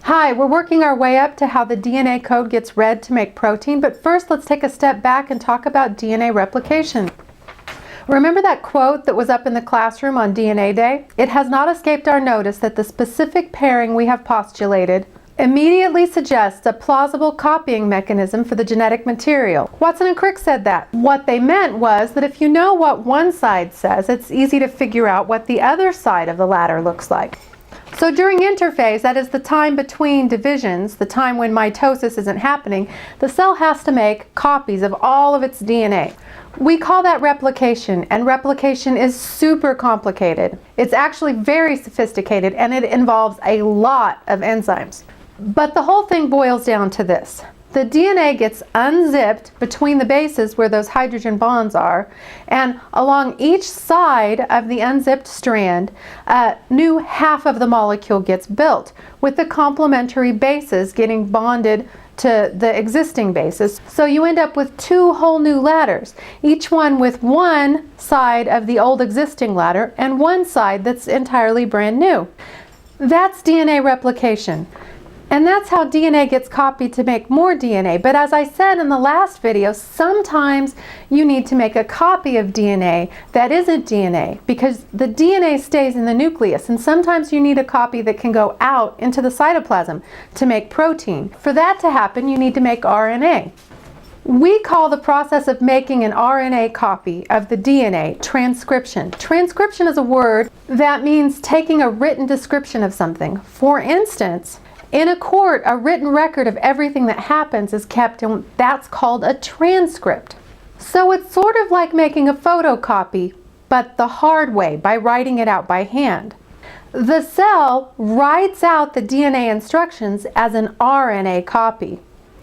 Hi, we're working our way up to how the DNA code gets read to make protein, but first let's take a step back and talk about DNA replication. Remember that quote that was up in the classroom on DNA Day? It has not escaped our notice that the specific pairing we have postulated immediately suggests a plausible copying mechanism for the genetic material. Watson and Crick said that. What they meant was that if you know what one side says, it's easy to figure out what the other side of the ladder looks like. So during interphase, that is the time between divisions, the time when mitosis isn't happening, the cell has to make copies of all of its DNA. We call that replication, and replication is super complicated. It's actually very sophisticated, and it involves a lot of enzymes. But the whole thing boils down to this. The DNA gets unzipped between the bases where those hydrogen bonds are, and along each side of the unzipped strand, a new half of the molecule gets built, with the complementary bases getting bonded to the existing bases. So you end up with two whole new ladders, each one with one side of the old existing ladder and one side that's entirely brand new. That's DNA replication. And that's how DNA gets copied to make more DNA. But as I said in the last video, sometimes you need to make a copy of DNA that isn't DNA, because the DNA stays in the nucleus, and sometimes you need a copy that can go out into the cytoplasm to make protein. For that to happen, you need to make RNA. We call the process of making an RNA copy of the DNA transcription. Transcription is a word that means taking a written description of something. For instance, in a court, a written record of everything that happens is kept, and that's called a transcript. So it's sort of like making a photocopy, but the hard way, by writing it out by hand. The cell writes out the DNA instructions as an RNA copy.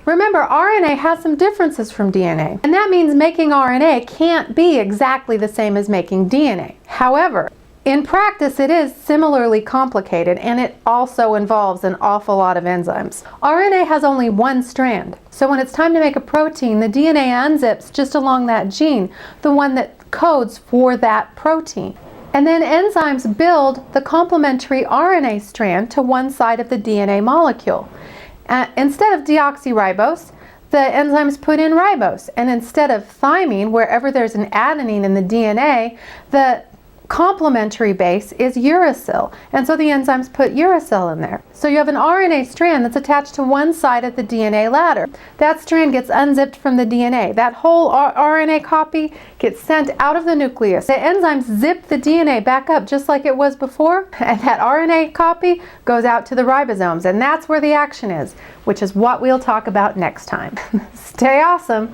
Remember, RNA has some differences from DNA, and that means making RNA can't be exactly the same as making DNA. However, in practice, it is similarly complicated, and it also involves an awful lot of enzymes. RNA has only one strand, so when it's time to make a protein, the DNA unzips just along that gene, the one that codes for that protein. And then enzymes build the complementary RNA strand to one side of the DNA molecule. Instead of deoxyribose, the enzymes put in ribose, and instead of thymine, wherever there's an adenine in the DNA, the complementary base is uracil, and so the enzymes put uracil in there. So you have an RNA strand that's attached to one side of the DNA ladder. That strand gets unzipped from the DNA. That whole RNA copy gets sent out of the nucleus. The enzymes zip the DNA back up just like it was before, and that RNA copy goes out to the ribosomes, and that's where the action is, which is what we'll talk about next time. Stay awesome!